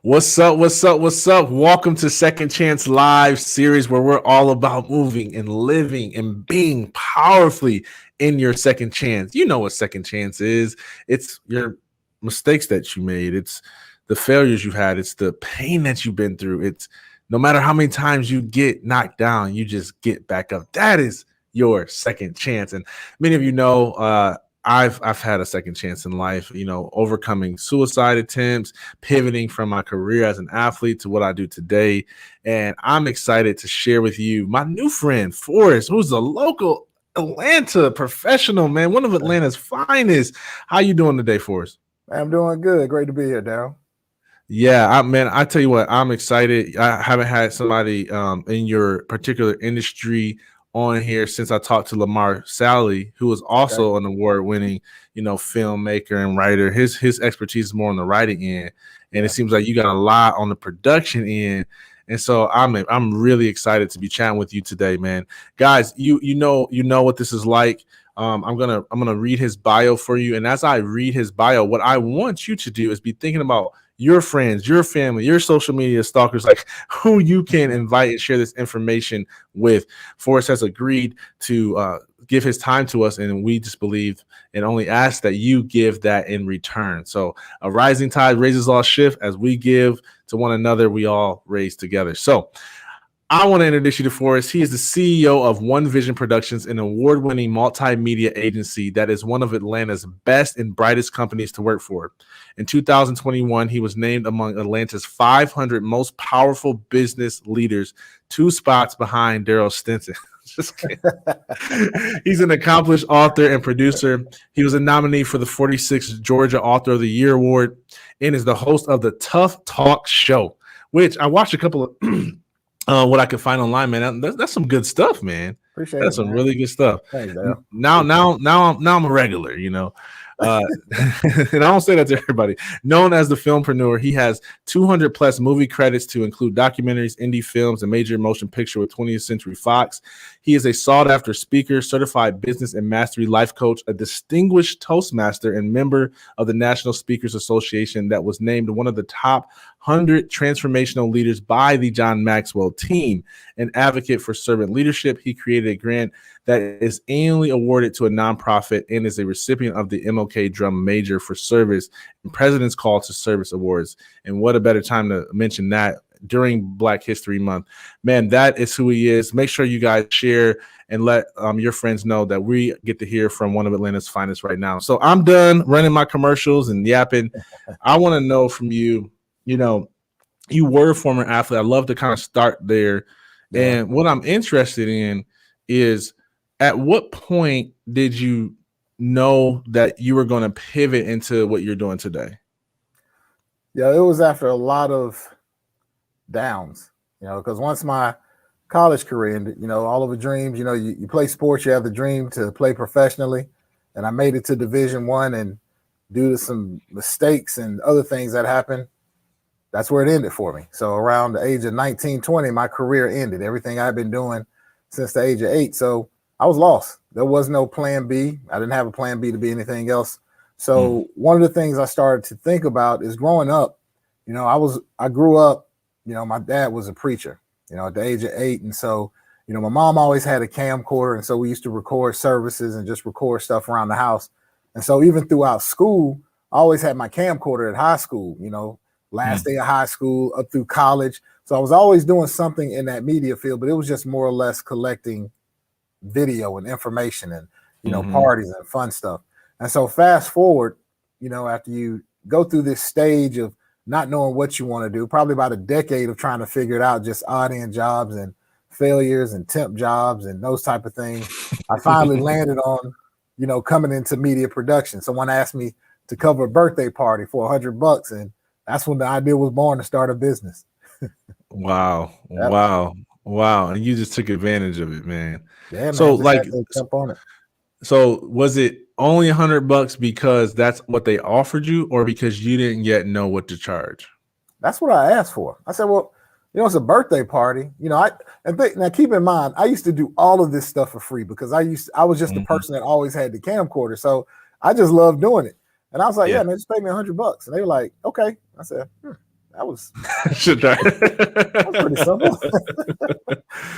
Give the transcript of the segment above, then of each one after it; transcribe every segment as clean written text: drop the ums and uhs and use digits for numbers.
What's up? What's up? What's up? Welcome to Second Chance Live series where we're all about moving and living and being powerfully in your second chance. You know what second chance is. It's your mistakes that you made. It's the failures you've had. It's the pain that you've been through. It's no matter how many times you get knocked down, you just get back up. That is your second chance. And many of you know, I've had a second chance in life, overcoming suicide attempts, pivoting from my career as an athlete to what I do today. And I'm excited to share with you my new friend, Forrest, who's a local Atlanta professional, man, one of Atlanta's finest. How you doing today, Forrest? I'm doing good. Great to be here, Daryl. Yeah, I tell you what, I'm excited. I haven't had somebody in your particular industry on here since I talked to Lamar Sally, who is also an award-winning, filmmaker and writer. His expertise is more on the writing end, and it seems like you got a lot on the production end. And so I'm really excited to be chatting with you today, man. Guys, you know what this is like. I'm gonna read his bio for you, and as I read his bio, what I want you to do is be thinking about your friends, your family, your social media stalkers, like who you can invite and share this information with. Forrest has agreed to give his time to us, and we just believe and only ask that you give that in return. So a rising tide raises all shift. As we give to one another, we all raise together. So I want to introduce you to Forrest. He is the CEO of One Vision Productions, an award-winning multimedia agency that is one of Atlanta's best and brightest companies to work for. In 2021, he was named among Atlanta's 500 most powerful business leaders, 2 spots behind Daryl Stinson. Just kidding. He's an accomplished author and producer. He was a nominee for the 46th Georgia Author of the Year Award and is the host of the Tuff Talk Show, which I watched a couple of what I could find online, man. That's some good stuff, man. Appreciate that's it, some man. really good stuff. Thanks, now I'm a regular, and I don't say that to everybody. Known as the Filmpreneur, he has 200 plus movie credits to include documentaries, indie films, and major motion picture with 20th Century Fox. He is a sought-after speaker, certified business and mastery life coach, a distinguished Toastmaster, and member of the National Speakers Association that was named one of the top 100 transformational leaders by the John Maxwell Team. An advocate for servant leadership, he created a grant that is annually awarded to a nonprofit and is a recipient of the MLK Drum Major for Service and President's Call to Service Awards. And what a better time to mention that during Black History Month. Man, that is who he is. Make sure you guys share and let your friends know that we get to hear from one of Atlanta's finest right now. So I'm done running my commercials and yapping. I want to know from you, you were a former athlete. I love to kind of start there. Yeah. And what I'm interested in is, at what point did you know that you were going to pivot into what you're doing today? Yeah, it was after a lot of downs, because once my college career ended, all of the dreams, you play sports, you have the dream to play professionally. And I made it to Division I, and due to some mistakes and other things that happened, that's where it ended for me. So around the age of 19, 20, my career ended. Everything I've been doing since the age of 8. So I was lost. There was no plan B. I didn't have a plan B to be anything else. So one of the things I started to think about is growing up, I grew up, my dad was a preacher, at the age of 8. And so, my mom always had a camcorder. And so we used to record services and just record stuff around the house. And so even throughout school, I always had my camcorder at high school, last day of high school up through college. So I was always doing something in that media field, but it was just more or less collecting video and information and, parties and fun stuff. And so fast forward, after you go through this stage of not knowing what you want to do, probably about a decade of trying to figure it out, just odd end jobs and failures and temp jobs and those type of things, I finally landed on, coming into media production. Someone asked me to cover a birthday party for $100, and that's when the idea was born to start a business. Wow. Yep. Wow. And you just took advantage of it, man. Yeah, man. So jump on it. So was it only $100 because that's what they offered you, or because you didn't yet know what to charge? That's what I asked for. I said, well, it's a birthday party. Now keep in mind, I used to do all of this stuff for free because I was just the person that always had the camcorder. So I just loved doing it. And I was like, yeah man, just pay me $100. And they were like, okay. I said, That was Should try. that was pretty simple.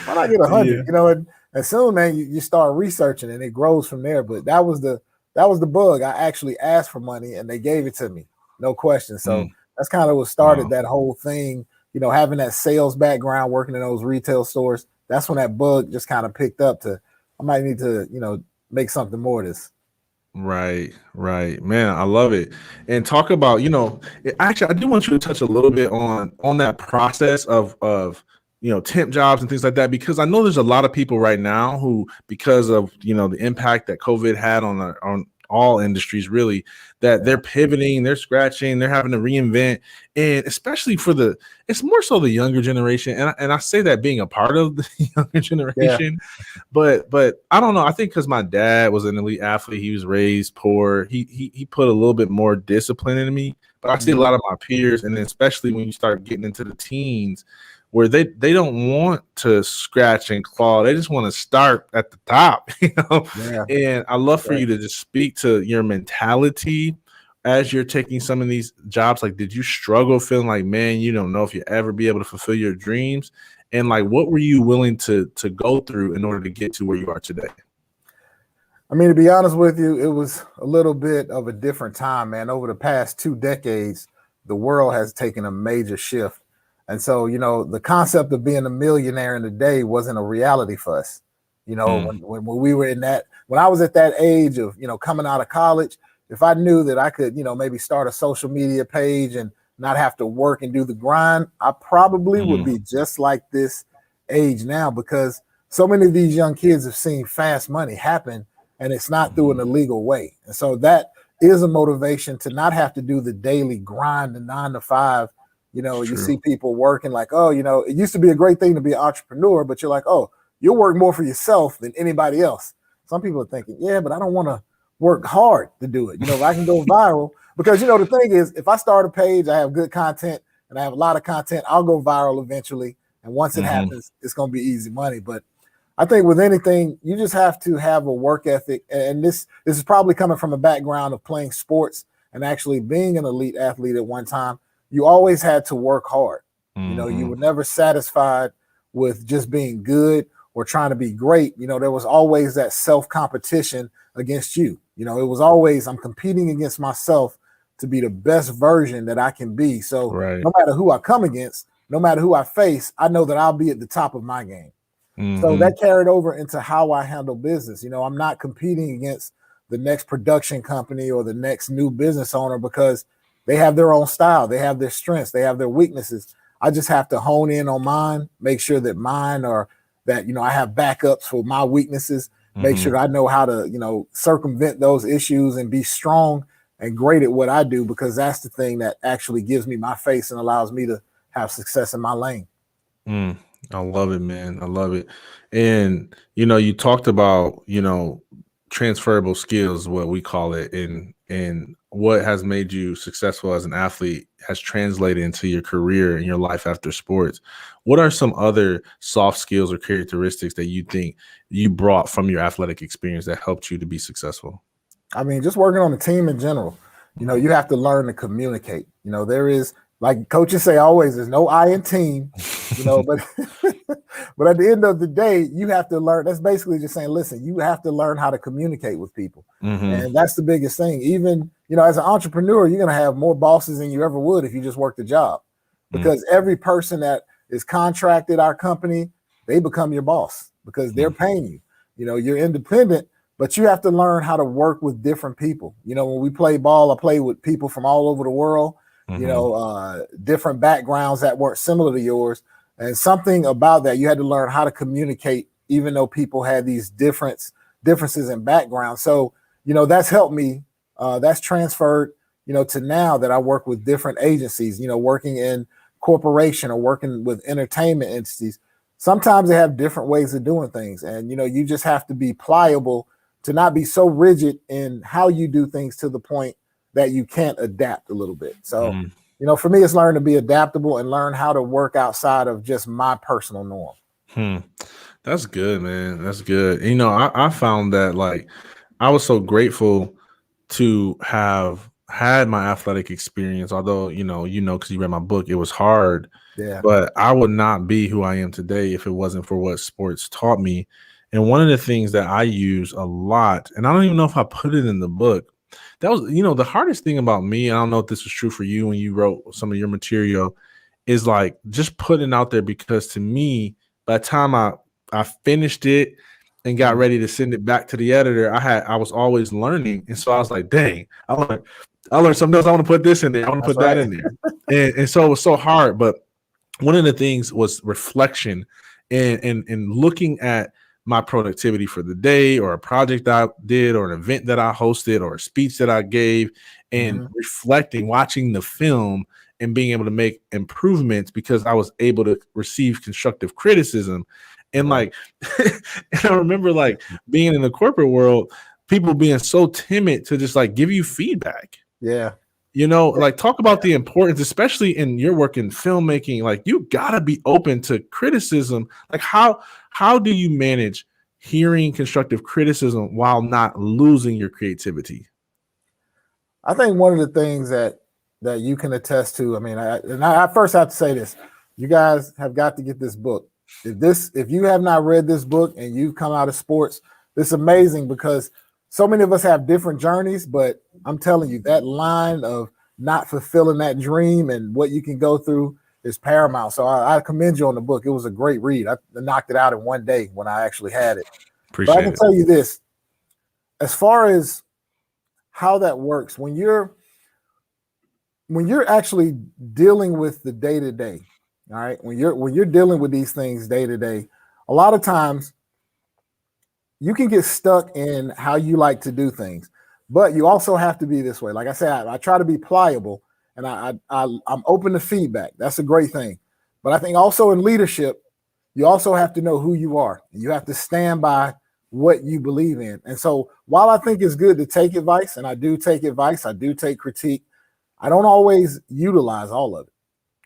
Why not get 100? Yeah. You know, and soon, man, you start researching and it grows from there. But that was the bug. I actually asked for money and they gave it to me, no question. So that's kind of what started that whole thing. You know, having that sales background, working in those retail stores. That's when that bug just kind of picked up to, I might need to, you know, make something more of this. Right, man. I love it. And talk about, you know, actually, I do want you to touch a little bit on that process of you know, temp jobs and things like that, because I know there's a lot of people right now who, because of, you know, the impact that COVID had on all industries, really, that they're pivoting, they're scratching, they're having to reinvent, and especially for it's more so the younger generation, and I say that being a part of the younger generation. But I don't know. I think because my dad was an elite athlete, he was raised poor. He put a little bit more discipline in me. But I see a lot of my peers, and then especially when you start getting into the teens, where they don't want to scratch and claw. They just want to start at the top, you know. Yeah. And I love for you to just speak to your mentality as you're taking some of these jobs. Like, did you struggle feeling like, man, you don't know if you ever be able to fulfill your dreams? And like, what were you willing to go through in order to get to where you are today? I mean, to be honest with you, it was a little bit of a different time, man. Over the past 2 decades, the world has taken a major shift. And so, you know, the concept of being a millionaire in the day wasn't a reality for us. You know, when we were when I was at that age of, you know, coming out of college, if I knew that I could, you know, maybe start a social media page and not have to work and do the grind, I probably would be just like this age now, because so many of these young kids have seen fast money happen, and it's not through an illegal way. And so that is a motivation to not have to do the daily grind, the 9 to 5. You know, you see people working like, oh, you know, it used to be a great thing to be an entrepreneur, but you're like, oh, you'll work more for yourself than anybody else. Some people are thinking, yeah, but I don't want to work hard to do it. You know, if I can go viral, because, you know, the thing is, if I start a page, I have good content and I have a lot of content, I'll go viral eventually. And once it happens, it's going to be easy money. But I think with anything, you just have to have a work ethic. And this is probably coming from a background of playing sports and actually being an elite athlete at one time. You always had to work hard. You know, you were never satisfied with just being good or trying to be great. You know, there was always that self-competition against you. You know, it was always, I'm competing against myself to be the best version that I can be. So no matter who I come against, no matter who I face, I know that I'll be at the top of my game. So that carried over into how I handle business. You know, I'm not competing against the next production company or the next new business owner, because they have their own style. They have their strengths. They have their weaknesses. I just have to hone in on mine, make sure that mine are that, you know, I have backups for my weaknesses, make sure I know how to, you know, circumvent those issues and be strong and great at what I do, because that's the thing that actually gives me my face and allows me to have success in my lane. I love it, man. I love it. And, you know, you talked about, you know, transferable skills, what we call it, and what has made you successful as an athlete has translated into your career and your life after sports. What are some other soft skills or characteristics that you think you brought from your athletic experience that helped you to be successful? I mean, just working on the team in general. You know, you have to learn to communicate. You know, there is, like coaches say always, there's no I in team, you know, but but at the end of the day, you have to learn. That's basically just saying, listen, you have to learn how to communicate with people. And that's the biggest thing. Even, you know, as an entrepreneur, you're going to have more bosses than you ever would if you just worked a job, because every person that is contracted our company, they become your boss because they're paying you. You know, you're independent, but you have to learn how to work with different people. You know, when we play ball, I play with people from all over the world, you know, different backgrounds that weren't similar to yours. And something about that, you had to learn how to communicate, even though people had these differences in background. So, you know, that's helped me. That's transferred, you know, to now that I work with different agencies, you know, working in corporation or working with entertainment entities. Sometimes they have different ways of doing things. And, you know, you just have to be pliable to not be so rigid in how you do things to the point that you can't adapt a little bit. So, you know, for me, it's learn to be adaptable and learn how to work outside of just my personal norm. That's good, man. That's good. You know, I found that, like, I was so grateful to have had my athletic experience, although, because you read my book, it was hard, Yeah. but I would not be who I am today if it wasn't for what sports taught me. And one of the things that I use a lot, and I don't even know if I put it in the book, that was, the hardest thing about me, and I don't know if this was true for you when you wrote some of your material, is like just putting out there, because to me, by the time I finished it and got ready to send it back to the editor, I was always learning. And so I was like, dang, I learned something else. I want to put this in there. I want to put that in there. And so it was so hard. But one of the things was reflection and looking at my productivity for the day, or a project I did, or an event that I hosted, or a speech that I gave, and reflecting, watching the film and being able to make improvements because I was able to receive constructive criticism. And like, and I remember like being in the corporate world, people being so timid to just like give you feedback. Yeah. Like talk about the importance, especially in your work in filmmaking. Like you gotta be open to criticism. Like how do you manage hearing constructive criticism while not losing your creativity? I think one of the things that you can attest to, I mean, I first have to say this: you guys have got to get this book. If you have not read this book and you've come out of sports, it's amazing, because so many of us have different journeys, but I'm telling you, that line of not fulfilling that dream and what you can go through is paramount. So I commend you on the book. It was a great read. I knocked it out in one day when I actually had it. Appreciate but I can tell you this, as far as how that works, when you're actually dealing with the day-to-day, all right, when you're dealing with these things day-to-day, a lot of times you can get stuck in how you like to do things, but you also have to be this way. Like I said, I try to be pliable, and I'm open to feedback. That's a great thing. But I think also in leadership, you also have to know who you are. You have to stand by what you believe in. And so while I think it's good to take advice, and I do take advice, I do take critique, I don't always utilize all of it.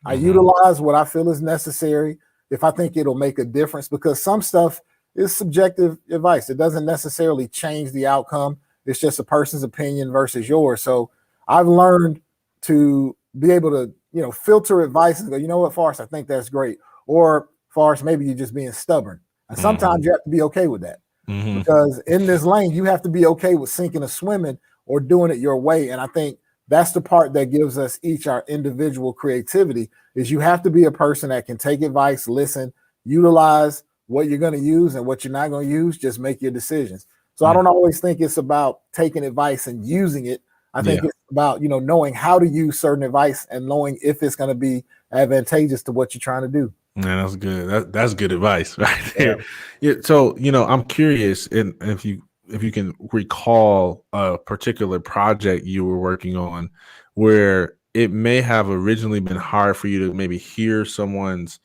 I utilize what I feel is necessary if I think it'll make a difference, because some stuff is subjective advice. It doesn't necessarily change the outcome. It's just a person's opinion versus yours. So I've learned to be able to, filter advice and go, you know what, Forrest, I think that's great. Or Forrest, maybe you're just being stubborn. And sometimes you have to be okay with that. Because in this lane, you have to be okay with sinking or swimming or doing it your way. And I think that's the part that gives us each our individual creativity, is you have to be a person that can take advice, listen, utilize what you're going to use and what you're not going to use, just make your decisions. So I don't always think it's about taking advice and using it. I think it's about, knowing how to use certain advice and knowing if it's going to be advantageous to what you're trying to do. Man, that's good. That's good advice right there. Yeah. So, I'm curious, and if you can recall a particular project you were working on where it may have originally been hard for you to maybe hear someone's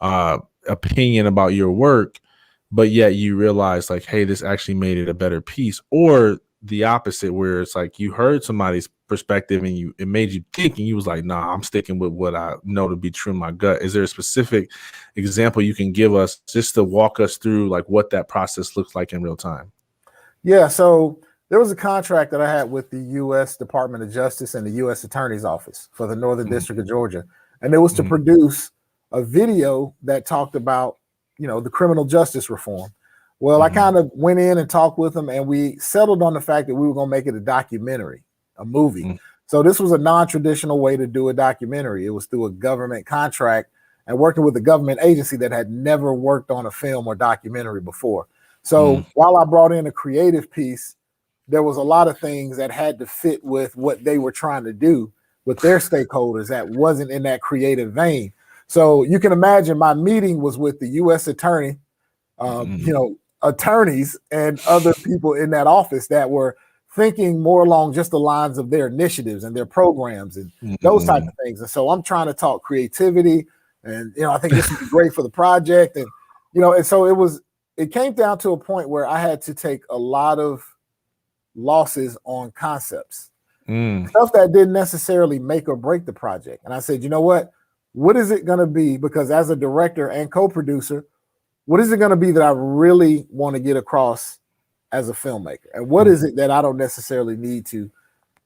opinion about your work, but yet you realize like, hey, this actually made it a better piece, or the opposite, where it's like you heard somebody's perspective and it made you think, and you was like, nah, I'm sticking with what I know to be true in my gut. Is there a specific example you can give us just to walk us through like what that process looks like in real time? Yeah, so there was a contract that I had with the U.S. Department of Justice and the U.S. Attorney's Office for the Northern District of Georgia. And it was to produce a video that talked about, the criminal justice reform. Well, I kind of went in and talked with them, and we settled on the fact that we were going to make it a documentary, a movie. So this was a non-traditional way to do a documentary. It was through a government contract and working with a government agency that had never worked on a film or documentary before. So while I brought in a creative piece, there was a lot of things that had to fit with what they were trying to do with their stakeholders that wasn't in that creative vein. So you can imagine my meeting was with the U.S. attorney, attorneys and other people in that office that were thinking more along just the lines of their initiatives and their programs and those type of things. And so I'm trying to talk creativity and, I think this would be great for the project. And, and so it came down to a point where I had to take a lot of losses on concepts, stuff that didn't necessarily make or break the project. And I said, you know what is it going to be? Because as a director and co-producer, what is it going to be that I really want to get across as a filmmaker? And what is it that I don't necessarily need to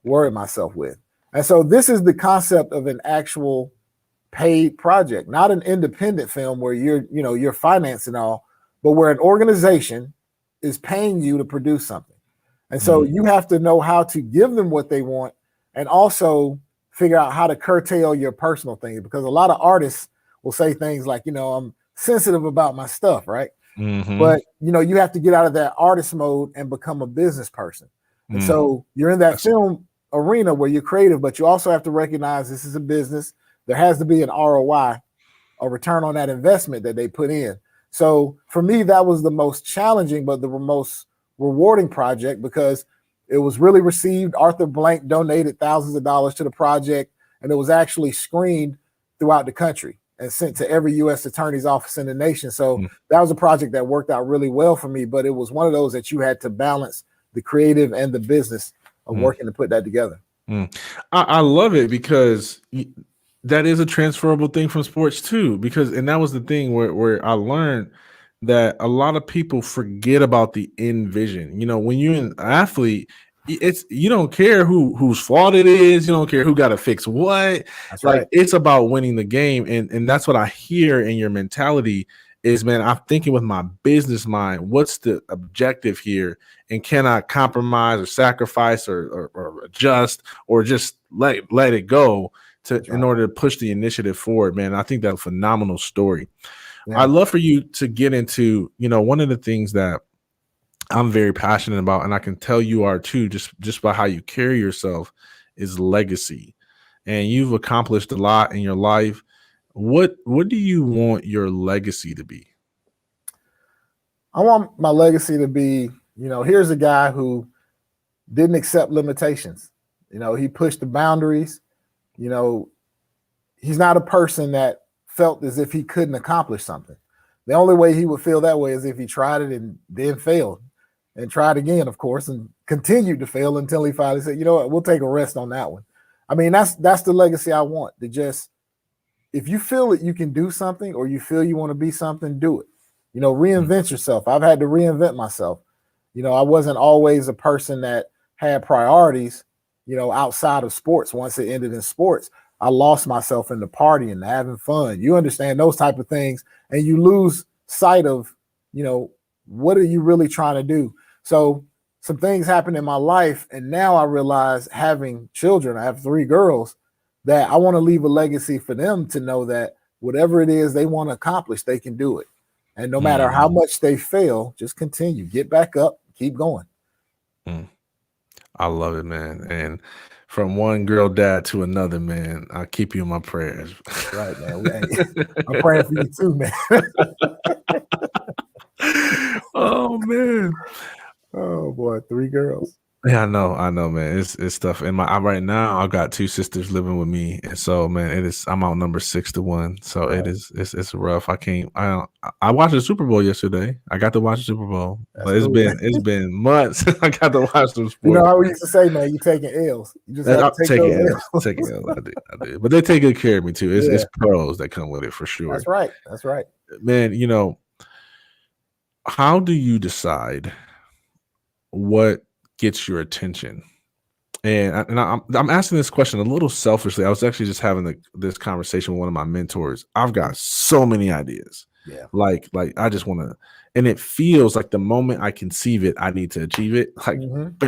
worry myself with. And so this is the concept of an actual paid project, not an independent film where you're financing all, but where an organization is paying you to produce something. And so you have to know how to give them what they want and also figure out how to curtail your personal things, because a lot of artists will say things like, I'm sensitive about my stuff, right? But you have to get out of that artist mode and become a business person. And so you're in that film arena where you're creative, but you also have to recognize this is a business. There has to be an ROI, a return on that investment that they put in. So for me, that was the most challenging, but the most rewarding project, because it was really received. Arthur Blank donated thousands of dollars to the project, and it was actually screened throughout the country and sent to every U.S. attorney's office in the nation. So that was a project that worked out really well for me, but it was one of those that you had to balance the creative and the business of working to put that together. I love it, because that is a transferable thing from sports too, and that was the thing where I learned that a lot of people forget about the end vision. When you're an athlete, you don't care whose fault it is. You don't care who got to fix what. That's right. It's about winning the game. And that's what I hear in your mentality is, man, I'm thinking with my business mind, what's the objective here? And can I compromise or sacrifice or adjust or just let it go in order to push the initiative forward, man? I think that's a phenomenal story. Yeah. I'd love for you to get into, one of the things that I'm very passionate about, and I can tell you are too, just by how you carry yourself, is legacy. And you've accomplished a lot in your life. What do you want your legacy to be? I want my legacy to be, here's a guy who didn't accept limitations. He pushed the boundaries. He's not a person that felt as if he couldn't accomplish something. The only way he would feel that way is if he tried it and then failed and tried again, of course, and continued to fail until he finally said, you know what, we'll take a rest on that one. I mean, that's the legacy I want. To just, if you feel that you can do something or you feel you want to be something, do it. Reinvent yourself. I've had to reinvent myself. I wasn't always a person that had priorities, outside of sports. Once it ended in sports, I lost myself in the partying and having fun. You understand those type of things, and you lose sight of, what are you really trying to do? So some things happened in my life, and now I realize, having children, I have 3 girls, that I want to leave a legacy for them to know that whatever it is they want to accomplish, they can do it. And no matter how much they fail, just continue, get back up, keep going. I love it, man. And from one girl dad to another, man, I'll keep you in my prayers. Right, man. I'm praying for you too, man. Oh, man. Oh, boy, 3 girls. Yeah, I know, man. It's tough. And right now, I've got 2 sisters living with me, and so, man, I'm outnumbered 6-1. So right. It's rough. I watched the Super Bowl yesterday. I got to watch the Super Bowl, but it's been months. I got to watch some sports. How we used to say, man, you taking L's. You just have to take L's. Taking L's. I did. But they take good care of me too. It's pros that come with it for sure. That's right. Man, how do you decide what gets your attention? And I'm asking this question a little selfishly. I was actually just having this conversation with one of my mentors. I've got so many ideas. Yeah. Like I just want to, and it feels like the moment I conceive it, I need to achieve it. Like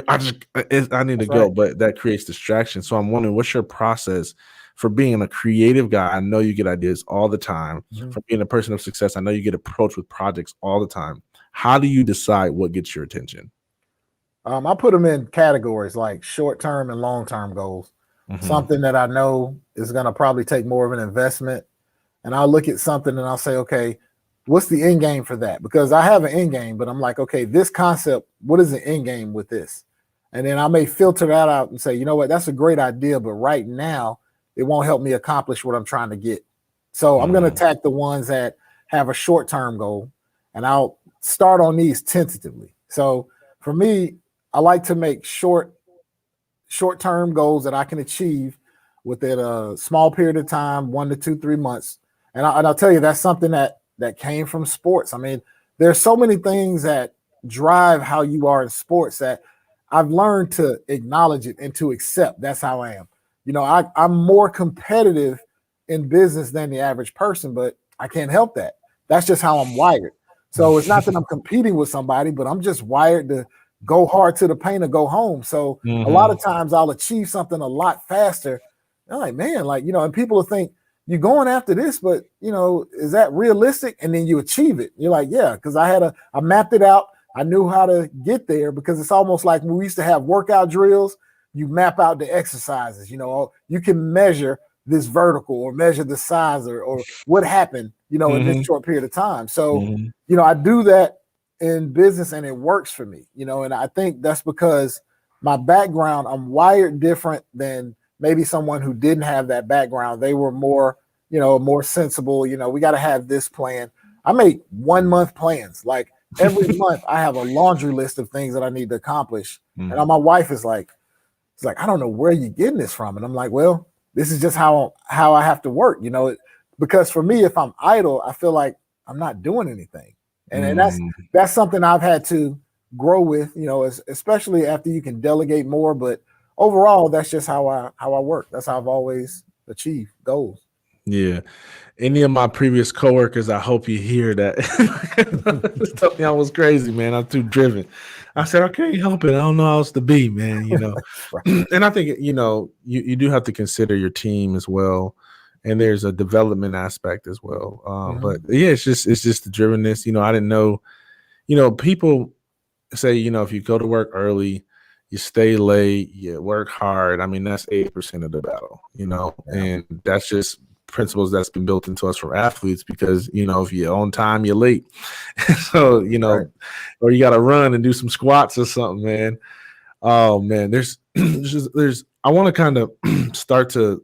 I need to go, but that creates distraction. So I'm wondering, what's your process for being a creative guy? I know you get ideas all the time. For being a person of success, I know you get approached with projects all the time. How do you decide what gets your attention? I put them in categories like short-term and long-term goals. Something that I know is going to probably take more of an investment. And I'll look at something and I'll say, okay, what's the end game for that? Because I have an end game, but I'm like, okay, this concept, what is the end game with this? And then I may filter that out and say, you know what, that's a great idea, but right now it won't help me accomplish what I'm trying to get. So I'm going to attack the ones that have a short-term goal, and I'll start on these tentatively. So for me, I like to make short-term goals that I can achieve within a small period of time, 1 to 2, 3 months. And I'll tell you, that's something that came from sports. I mean, there's so many things that drive how you are in sports that I've learned to acknowledge it and to accept that's how I am. You know, I'm more competitive in business than the average person, but I can't help that. That's just how I'm wired. So it's not that I'm competing with somebody, but I'm just wired to go hard to the paint or go home. So a lot of times I'll achieve something a lot faster. I'm like, man, like, you know, and people will think you're going after this, but you know, is that realistic? And then you achieve it. You're like, yeah, because I mapped it out. I knew how to get there, because it's almost like when we used to have workout drills, you map out the exercises, you know, you can measure this vertical or measure the size or what happened, you know, in this short period of time. So, you know, I do that in business and it works for me, you know, and I think that's because my background, I'm wired different than maybe someone who didn't have that background. They were more, you know, more sensible, you know, we got to have this plan. I make 1 month plans. Like every month I have a laundry list of things that I need to accomplish. And my wife is like, it's like, I don't know where you're getting this from. And I'm like, well, this is just how I have to work, you know, because for me, if I'm idle, I feel like I'm not doing anything. And that's something I've had to grow with, you know, especially after you can delegate more. But overall, that's just how I work. That's how I've always achieved goals. Yeah. Any of my previous coworkers, I hope you hear that. Tell me I was crazy, man. I'm too driven. I said, I can't help it. I don't know how else to be, man. You know, and I think, you know, you do have to consider your team as well. And there's a development aspect as well. But yeah, it's just the drivenness. You know, I didn't know, you know, people say, you know, if you go to work early, you stay late, you work hard. I mean, that's 80% of the battle, you know, and that's just principles that's been built into us for athletes, because, you know, if you're on time, you're late. So, you know, or you got to run and do some squats or something, man. Oh man, there's I want to kind of start to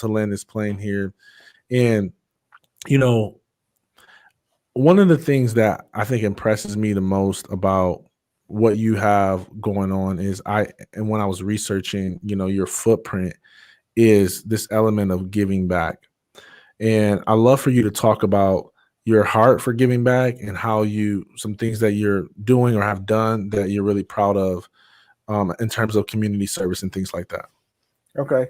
land this plane here. And, you know, one of the things that I think impresses me the most about what you have going on is when I was researching, you know, your footprint, is this element of giving back. And I love for you to talk about your heart for giving back and how some things that you're doing or have done that you're really proud of in terms of community service and things like that. Okay.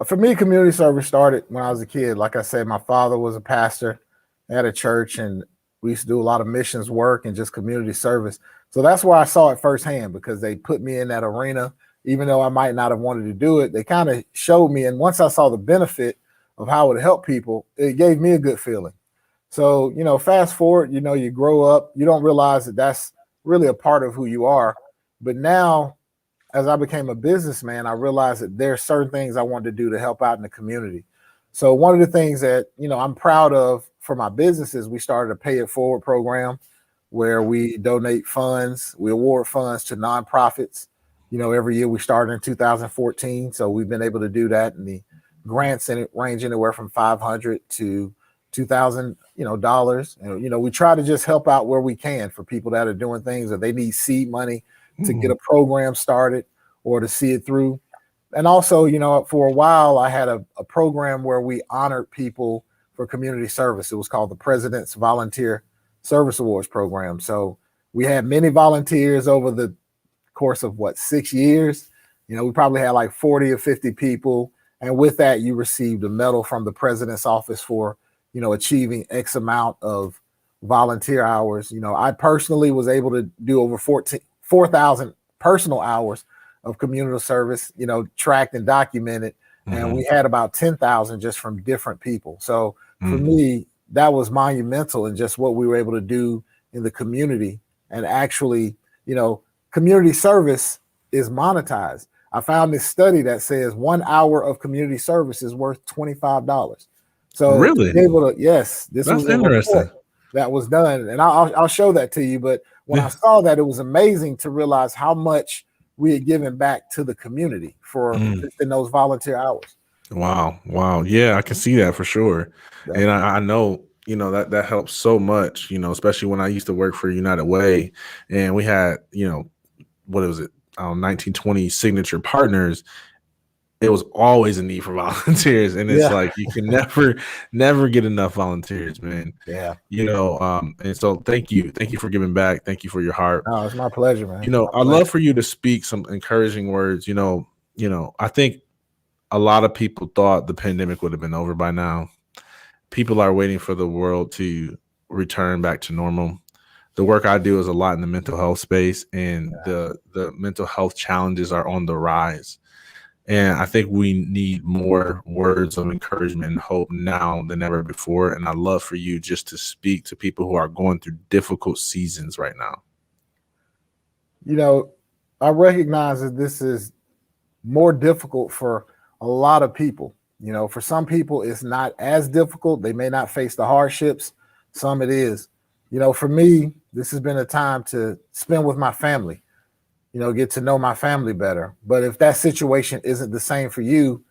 For me, community service started when I was a kid. Like I said, my father was a pastor at a church, and we used to do a lot of missions work and just community service. So that's where I saw it firsthand, because they put me in that arena, even though I might not have wanted to do it. They kind of showed me. And once I saw the benefit of how it helped people, it gave me a good feeling. So, you know, fast forward, you know, you grow up, you don't realize that that's really a part of who you are. But now, as I became a businessman, I realized that there are certain things I wanted to do to help out in the community. So one of the things that, you know, I'm proud of for my business is we started a pay it forward program where we donate funds, we award funds to nonprofits. You know, every year we started in 2014. So we've been able to do that. And the grants in it range anywhere from $500 to $2,000, you know, dollars. And, you know, we try to just help out where we can for people that are doing things, or they need seed money to get a program started or to see it through. And also, you know, for a while, I had a program where we honored people for community service. It was called the President's Volunteer Service Awards program. So we had many volunteers over the course of 6 years. You know, we probably had like 40 or 50 people. And with that, you received a medal from the president's office for, you know, achieving X amount of volunteer hours. You know, I personally was able to do over 4,000 personal hours of community service, you know, tracked and documented. And we had about 10,000 just from different people. So for me, that was monumental in just what we were able to do in the community. And actually, you know, community service is monetized. I found this study that says 1 hour of community service is worth $25. So really, yes, this was interesting. That was done, and I'll show that to you. But when I saw that, it was amazing to realize how much we had given back to the community for just in those volunteer hours. Wow. Yeah, I can see that for sure. Definitely. And I know, you know, that helps so much, you know, especially when I used to work for United Way, and we had, you know, what was it? 1920 signature partners. it was always a need for volunteers, and it's Yeah. like you can never get enough volunteers, man. Yeah. And so thank you for giving back. Thank you for your heart. No, it's my pleasure, man. My I'd pleasure. love for you to speak some encouraging words. I think a lot of people thought the pandemic would have been over by now. People are waiting for the world to return back to normal. The work I do is a lot in the mental health space, and the mental health challenges are on the rise. And I think we need more words of encouragement and hope now than ever before. And I'd love for you just to speak to people who are going through difficult seasons right now. I recognize that this is more difficult for a lot of people. For some people, it's not as difficult. They may not face the hardships. Some it is. For me, this has been a time to spend with my family, get to know my family better. But if that situation isn't the same for you,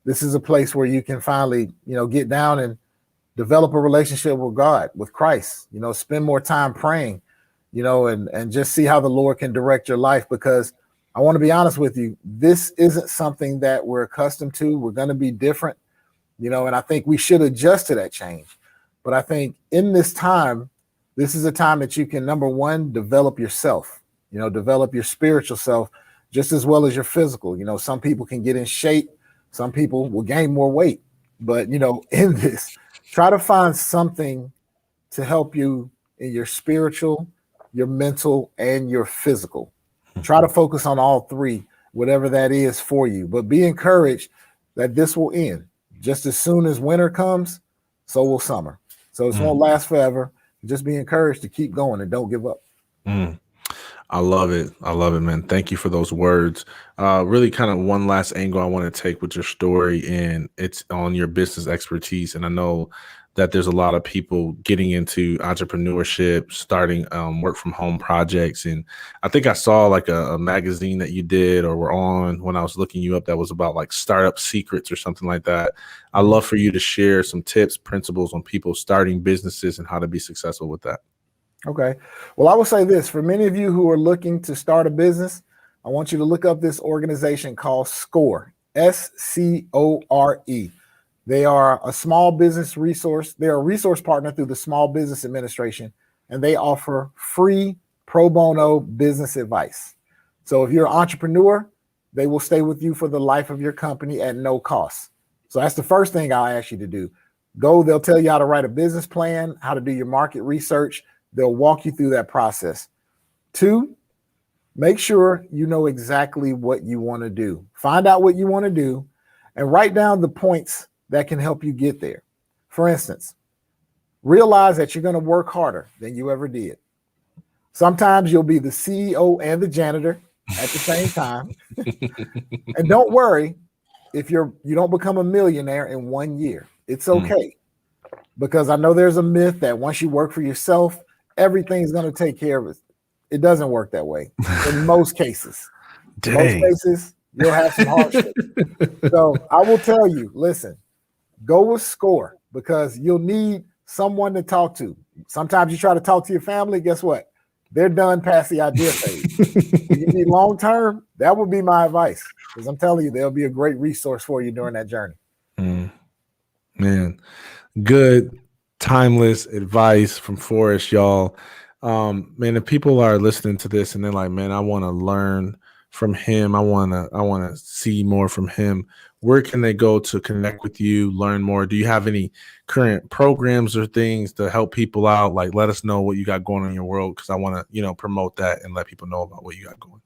this is a place where you can finally, get down and develop a relationship with God, with Christ, spend more time praying, and just see how the Lord can direct your life. Because I want to be honest with you, this isn't something that we're accustomed to. We're going to be different, and I think we should adjust to that change. But I think in this time, this is a time that you can, number one, develop yourself, develop your spiritual self just as well as your physical. Some people can get in shape. Some people will gain more weight. But, in this, try to find something to help you in your spiritual, your mental, and your physical. Try to focus on all three, whatever that is for you. But be encouraged that this will end. Just as soon as winter comes, so will summer. So it won't last forever. Just be encouraged to keep going and don't give up. I love it. Man. Thank you for those words. Really kind of one last angle I want to take with your story, and it's on your business expertise. And I know that there's a lot of people getting into entrepreneurship, starting work from home projects. And I think I saw like a magazine that you did or were on when I was looking you up that was about like startup secrets or something like that. I'd love for you to share some tips, principles on people starting businesses and how to be successful with that. Okay. Well, I will say this, for many of you who are looking to start a business, I want you to look up this organization called SCORE, SCORE. They are a small business resource. They're a resource partner through the Small Business Administration, and they offer free pro bono business advice. So if you're an entrepreneur, they will stay with you for the life of your company at no cost. So that's the first thing I'll ask you to do. Go, they'll tell you how to write a business plan, how to do your market research. They'll walk you through that process. 2, make sure you know exactly what you want to do. Find out what you want to do and write down the points that can help you get there. For instance, realize that you're going to work harder than you ever did. Sometimes you'll be the CEO and the janitor at the same time. And don't worry if you don't become a millionaire in 1 year. It's okay. Because I know there's a myth that once you work for yourself, everything's going to take care of it. It doesn't work that way in most cases. Dang. Most cases, you'll have some hardship. So I will tell you, listen, go with SCORE because you'll need someone to talk to. Sometimes you try to talk to your family. Guess what? They're done past the idea phase. If you need long term, that would be my advice because I'm telling you, they'll be a great resource for you during that journey. Man, good, timeless advice from Forrest, y'all. Man, if people are listening to this and they're like, man, I want to learn from him. I want to see more from him. Where can they go to connect with you, learn more? Do you have any current programs or things to help people out? Like, let us know what you got going on in your world because I want to, promote that and let people know about what you got going.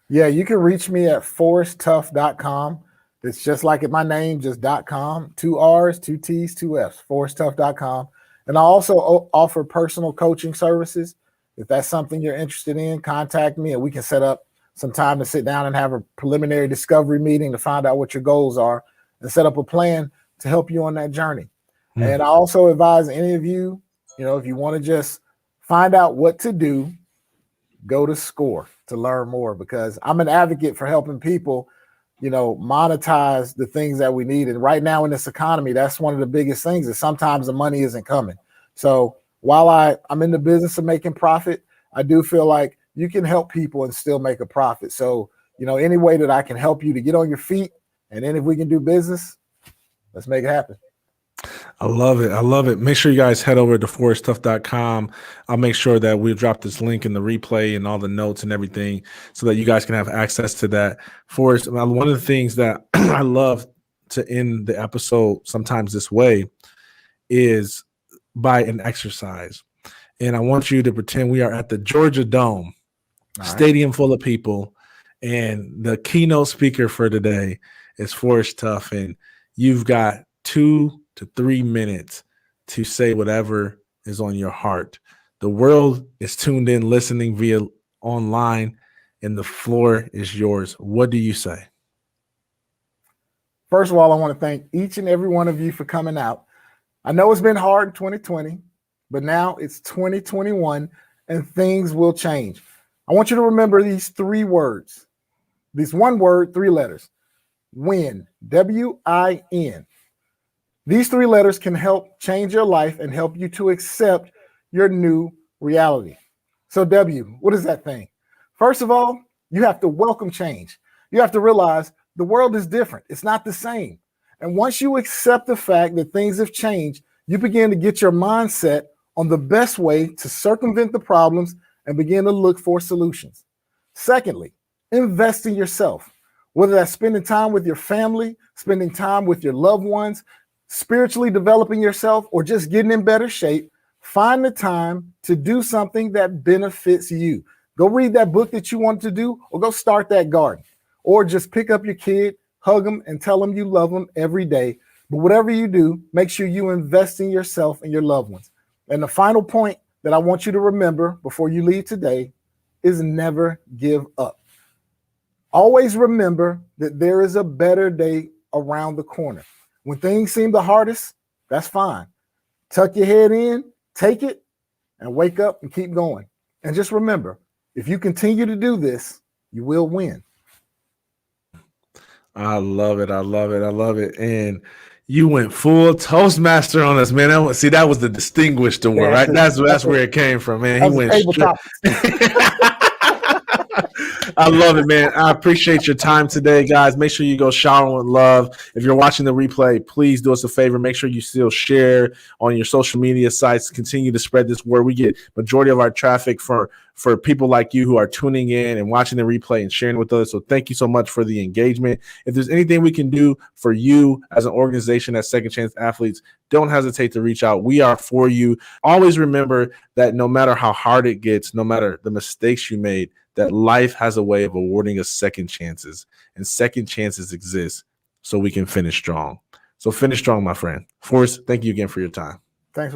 Yeah, you can reach me at forresttuff.com. It's just like my name, just .com, 2 R's, 2 T's, 2 F's, forresttuff.com. And I also offer personal coaching services. If that's something you're interested in, contact me and we can set up some time to sit down and have a preliminary discovery meeting to find out what your goals are and set up a plan to help you on that journey. And I also advise any of you, if you want to just find out what to do, go to SCORE to learn more because I'm an advocate for helping people, monetize the things that we need. And right now in this economy, that's one of the biggest things is sometimes the money isn't coming. So while I'm in the business of making profit, I do feel like you can help people and still make a profit. So, any way that I can help you to get on your feet And then if we can do business, let's make it happen. I love it. I love it. Make sure you guys head over to forresttuff.com. I'll make sure that we'll drop this link in the replay and all the notes and everything so that you guys can have access to that. Forrest, one of the things that I love to end the episode sometimes this way is by an exercise. And I want you to pretend we are at the Georgia Dome, stadium full of people, and the keynote speaker for today is Forrest Tuff, and you've got 2 to 3 minutes to say whatever is on your heart. The world is tuned in, listening via online, and the floor is yours. What do you say? First of all, I want to thank each and every one of you for coming out. I know it's been hard in 2020, but now it's 2021 and things will change. I want you to remember these 3 words. This one word, 3 letters. Win. W-I-N. These 3 letters can help change your life and help you to accept your new reality. So W, what is that thing? First of all, you have to welcome change. You have to realize the world is different. It's not the same. And once you accept the fact that things have changed, you begin to get your mindset on the best way to circumvent the problems and begin to look for solutions. Secondly, invest in yourself, whether that's spending time with your family, spending time with your loved ones, spiritually developing yourself, or just getting in better shape. Find the time to do something that benefits you. Go read that book that you want to do, or go start that garden, or just pick up your kid, hug them, and tell them you love them every day. But whatever you do, make sure you invest in yourself and your loved ones. And the final point that I want you to remember before you leave today is never give up. Always remember that there is a better day around the corner. When things seem the hardest, that's fine. Tuck your head in, take it, and wake up and keep going. And just remember, if you continue to do this, you will win. I love it. I love it. I love it. And you went full Toastmaster on us, man. That was the distinguished award, right? That's where it came from, man. He went I love it, man. I appreciate your time today, guys. Make sure you go shower with love. If you're watching the replay, please do us a favor. Make sure you still share on your social media sites. Continue to spread this word. We get majority of our traffic for people like you who are tuning in and watching the replay and sharing with us. So thank you so much for the engagement. If there's anything we can do for you as an organization, as Second Chance Athletes, don't hesitate to reach out. We are for you. Always remember that no matter how hard it gets, no matter the mistakes you made, that life has a way of awarding us second chances, and second chances exist so we can finish strong. So finish strong, my friend. Forrest, thank you again for your time.